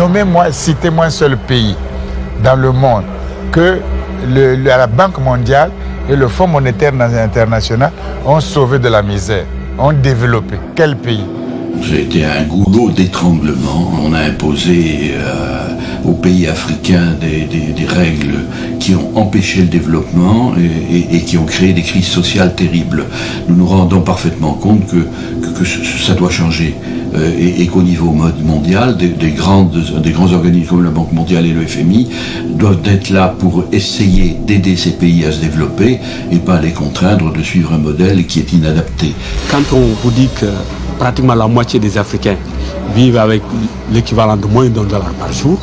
Nommez-moi, citez-moi un seul pays dans le monde que la Banque mondiale et le Fonds monétaire international ont sauvé de la misère, ont développé. Quel pays? C'était un goulot d'étranglement. On a imposé aux pays africains des règles qui ont empêché le développement et qui ont créé des crises sociales terribles. Nous nous rendons parfaitement compte que ça doit changer et qu'au niveau mondial, des grands organismes comme la Banque mondiale et le FMI doivent être là pour essayer d'aider ces pays à se développer et pas les contraindre de suivre un modèle qui est inadapté. Quand on vous dit que pratiquement la moitié des Africains vivent avec l'équivalent de moins d'$1 par jour,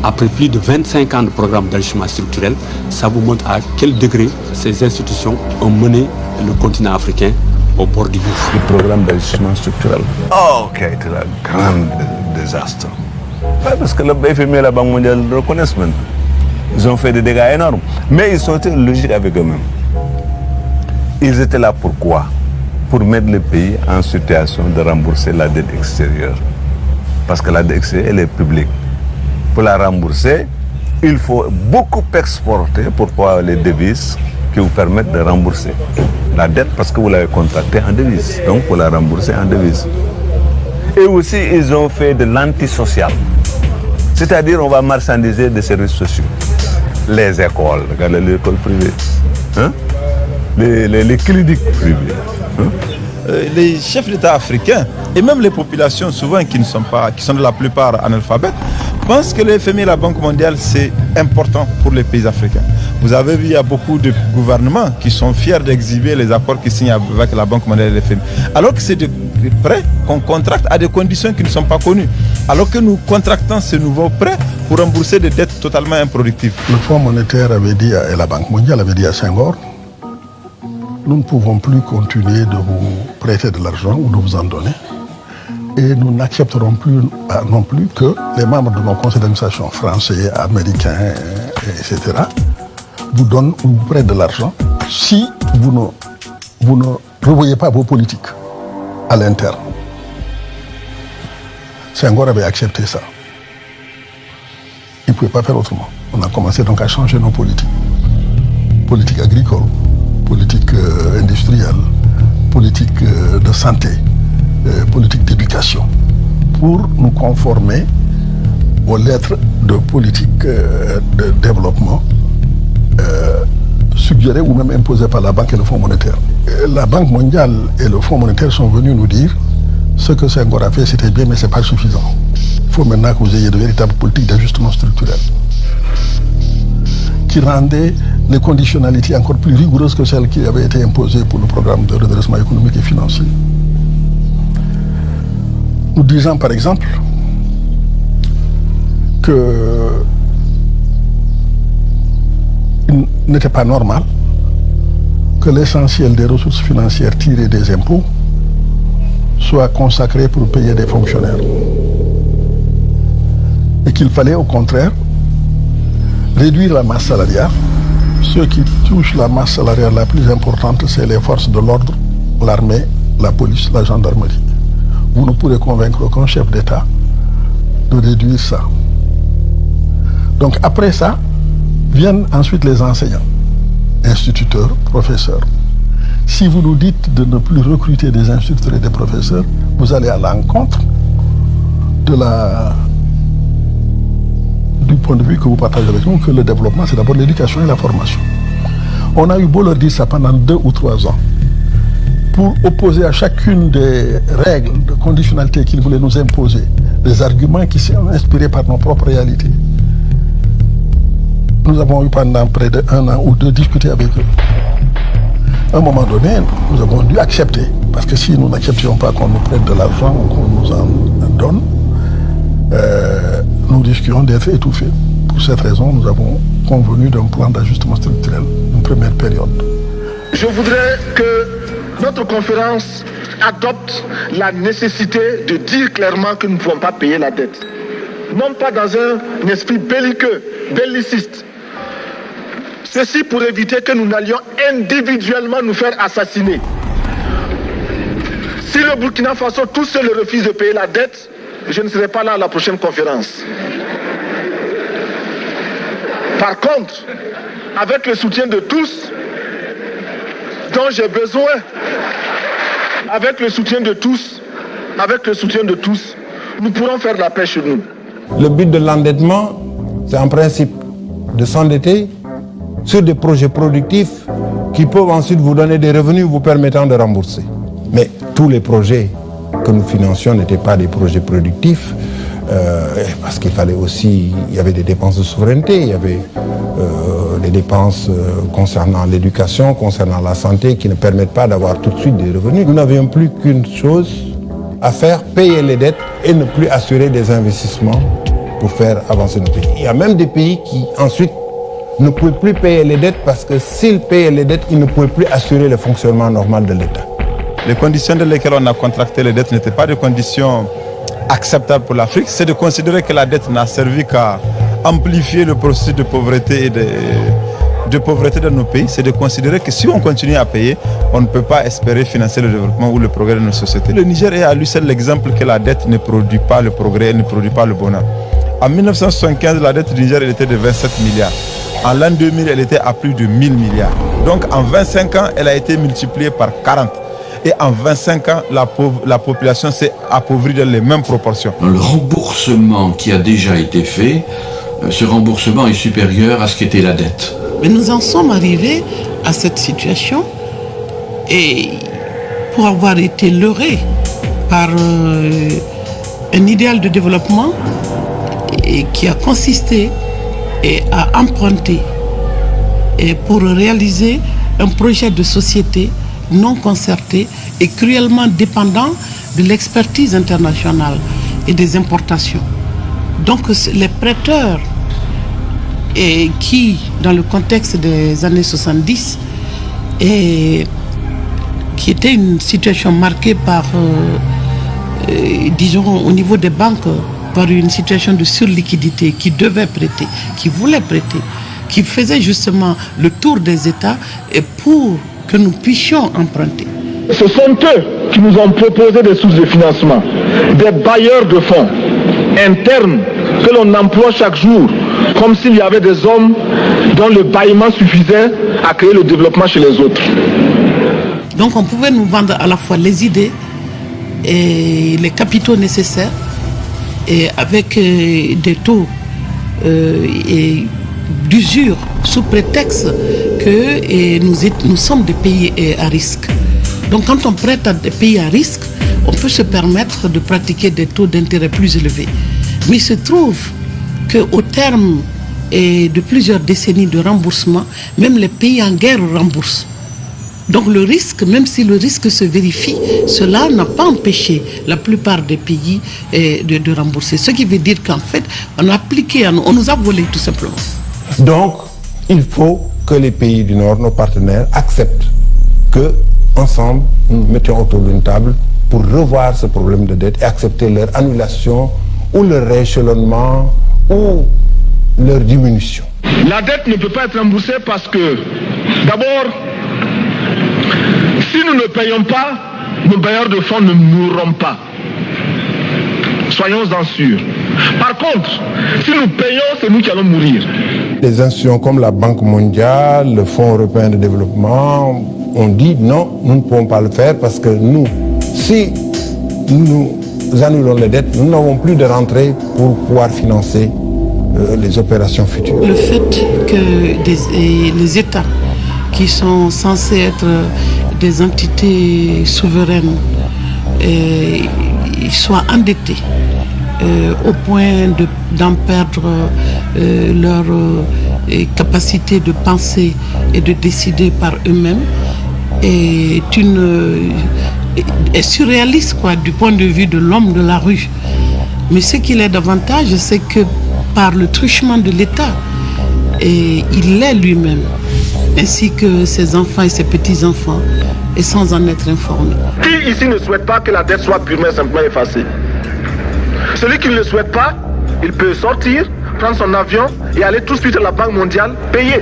après plus de 25 ans de programme d'enrichissement structurel, ça vous montre à quel degré ces institutions ont mené le continent africain au bord du gouffre. Le programme d'enrichissement structurel. Oh, ok, c'est un grand désastre. Ouais, parce que le FMI et la Banque mondiale le reconnaissent maintenant. Ils ont fait des dégâts énormes. Mais ils sont été logiques avec eux-mêmes. Ils étaient là pourquoi? Pour mettre le pays en situation de rembourser la dette extérieure. Parce que la dette extérieure, elle est publique. Pour la rembourser, il faut beaucoup exporter pour avoir les devises qui vous permettent de rembourser la dette parce que vous l'avez contractée en devises. Donc, pour la rembourser en devises. Et aussi, ils ont fait de l'antisocial. C'est-à-dire, on va marchandiser des services sociaux. Les écoles, regardez les écoles privées. Hein? Les cliniques privées. Les chefs d'État africains et même les populations souvent qui sont de la plupart analphabètes pensent que le FMI et la Banque mondiale c'est important pour les pays africains. Vous avez vu, il y a beaucoup de gouvernements qui sont fiers d'exhiber les accords qu'ils signent avec la Banque mondiale et le FMI. Alors que c'est des prêts qu'on contracte à des conditions qui ne sont pas connues. Alors que nous contractons ce nouveau prêt pour rembourser des dettes totalement improductives. Le Fonds monétaire avait dit, et la Banque mondiale avait dit à Senghor, nous ne pouvons plus continuer de vous prêter de l'argent ou de vous en donner. Et nous n'accepterons plus non plus que les membres de nos conseils d'administration français, américains, etc. vous donnent ou vous prêtent de l'argent si vous ne revoyez pas vos politiques à l'interne. Senghor avait accepté ça. Il ne pouvait pas faire autrement. On a commencé donc à changer nos politiques. Politique agricole, politique industrielle, politique de santé, politique d'éducation, pour nous conformer aux lettres de politique de développement suggérées ou même imposées par la Banque et le Fonds monétaire. La Banque mondiale et le Fonds monétaire sont venus nous dire ce que Senghor a fait, c'était bien, mais ce n'est pas suffisant. Il faut maintenant que vous ayez de véritables politiques d'ajustement structurel qui rendaient les conditionnalités encore plus rigoureuses que celles qui avaient été imposées pour le programme de redressement économique et financier. Nous disons par exemple que il n'était pas normal que l'essentiel des ressources financières tirées des impôts soit consacré pour payer des fonctionnaires. Et qu'il fallait au contraire réduire la masse salariale. Ceux qui touchent la masse salariale la plus importante, c'est les forces de l'ordre, l'armée, la police, la gendarmerie. Vous ne pourrez convaincre aucun chef d'État de réduire ça. Donc après ça, viennent ensuite les enseignants, instituteurs, professeurs. Si vous nous dites de ne plus recruter des instituteurs et des professeurs, vous allez à l'encontre du point de vue que vous partagez avec nous, que le développement, c'est d'abord l'éducation et la formation. On a eu beau leur dire ça pendant 2 ou 3 ans, pour opposer à chacune des règles de conditionnalité qu'ils voulaient nous imposer, des arguments qui sont inspirés par nos propres réalités. Nous avons eu pendant près de 1 an ou 2 discuté avec eux. À un moment donné, nous avons dû accepter, parce que si nous n'acceptions pas qu'on nous prête de l'argent ou qu'on nous en donne, nous risquions d'être étouffés. Pour cette raison, nous avons convenu d'un plan d'ajustement structurel, une première période. Je voudrais que notre conférence adopte la nécessité de dire clairement que nous ne pouvons pas payer la dette. Non pas dans un esprit belliqueux, belliciste. Ceci pour éviter que nous n'allions individuellement nous faire assassiner. Si le Burkina Faso tout seul refuse de payer la dette, je ne serai pas là à la prochaine conférence. Par contre, avec le soutien de tous, dont j'ai besoin, avec le soutien de tous, nous pourrons faire la paix chez nous. Le but de l'endettement, c'est en principe de s'endetter sur des projets productifs qui peuvent ensuite vous donner des revenus vous permettant de rembourser. Mais tous les projets que nous financions n'étaient pas des projets productifs, parce qu'il fallait aussi, il y avait des dépenses de souveraineté, il y avait des dépenses concernant l'éducation, concernant la santé, qui ne permettent pas d'avoir tout de suite des revenus. Nous n'avions plus qu'une chose à faire, payer les dettes et ne plus assurer des investissements pour faire avancer nos pays. Il y a même des pays qui ensuite ne pouvaient plus payer les dettes parce que s'ils payaient les dettes, ils ne pouvaient plus assurer le fonctionnement normal de l'État. Les conditions dans lesquelles on a contracté les dettes n'étaient pas des conditions acceptables pour l'Afrique. C'est de considérer que la dette n'a servi qu'à amplifier le processus de pauvreté et de pauvreté dans nos pays. C'est de considérer que si on continue à payer, on ne peut pas espérer financer le développement ou le progrès de nos sociétés. Le Niger est à lui seul l'exemple que la dette ne produit pas le progrès, ne produit pas le bonheur. En 1975, la dette du Niger était de 27 milliards. En l'an 2000, elle était à plus de 1000 milliards. Donc en 25 ans, elle a été multipliée par 40. Et en 25 ans, la population s'est appauvrie dans les mêmes proportions. Le remboursement qui a déjà été fait, ce remboursement est supérieur à ce qu'était la dette. Mais nous en sommes arrivés à cette situation et pour avoir été leurrés par un idéal de développement et qui a consisté à emprunter et pour réaliser un projet de société non concerté et cruellement dépendant de l'expertise internationale et des importations. Donc les prêteurs et qui, dans le contexte des années 70, qui était une situation marquée par, disons, au niveau des banques, par une situation de surliquidité, qui devaient prêter, qui voulaient prêter, qui faisaient justement le tour des États et pour que nous puissions emprunter. Ce sont eux qui nous ont proposé des sources de financement, des bailleurs de fonds internes que l'on emploie chaque jour, comme s'il y avait des hommes dont le bâillement suffisait à créer le développement chez les autres. Donc on pouvait nous vendre à la fois les idées et les capitaux nécessaires, et avec des taux et d'usure sous prétexte que nous sommes des pays à risque. Donc quand on prête à des pays à risque, on peut se permettre de pratiquer des taux d'intérêt plus élevés. Mais il se trouve qu'au terme de plusieurs décennies de remboursement, même les pays en guerre remboursent. Donc le risque, même si le risque se vérifie, cela n'a pas empêché la plupart des pays de rembourser. Ce qui veut dire qu'en fait, on nous a volé tout simplement. Donc, il faut que les pays du Nord, nos partenaires, acceptent que, ensemble, nous mettions autour d'une table pour revoir ce problème de dette et accepter leur annulation ou leur rééchelonnement ou leur diminution. La dette ne peut pas être remboursée parce que, d'abord, si nous ne payons pas, nos bailleurs de fonds ne mourront pas. Soyons-en sûrs. Par contre, si nous payons, c'est nous qui allons mourir. Les institutions comme la Banque mondiale, le Fonds européen de développement ont dit non, nous ne pouvons pas le faire parce que nous, si nous annulons les dettes, nous n'avons plus de rentrée pour pouvoir financer les opérations futures. Le fait que les États qui sont censés être des entités souveraines soient endettés au point d'en perdre leur capacité de penser et de décider par eux-mêmes est surréaliste du point de vue de l'homme de la rue. Mais ce qu'il est davantage, c'est que par le truchement de l'État, il l'est lui-même, ainsi que ses enfants et ses petits-enfants, et sans en être informés. Qui ici ne souhaite pas que la dette soit purement et simplement effacée? Celui qui ne le souhaite pas, il peut sortir, prendre son avion et aller tout de suite à la Banque mondiale, payer.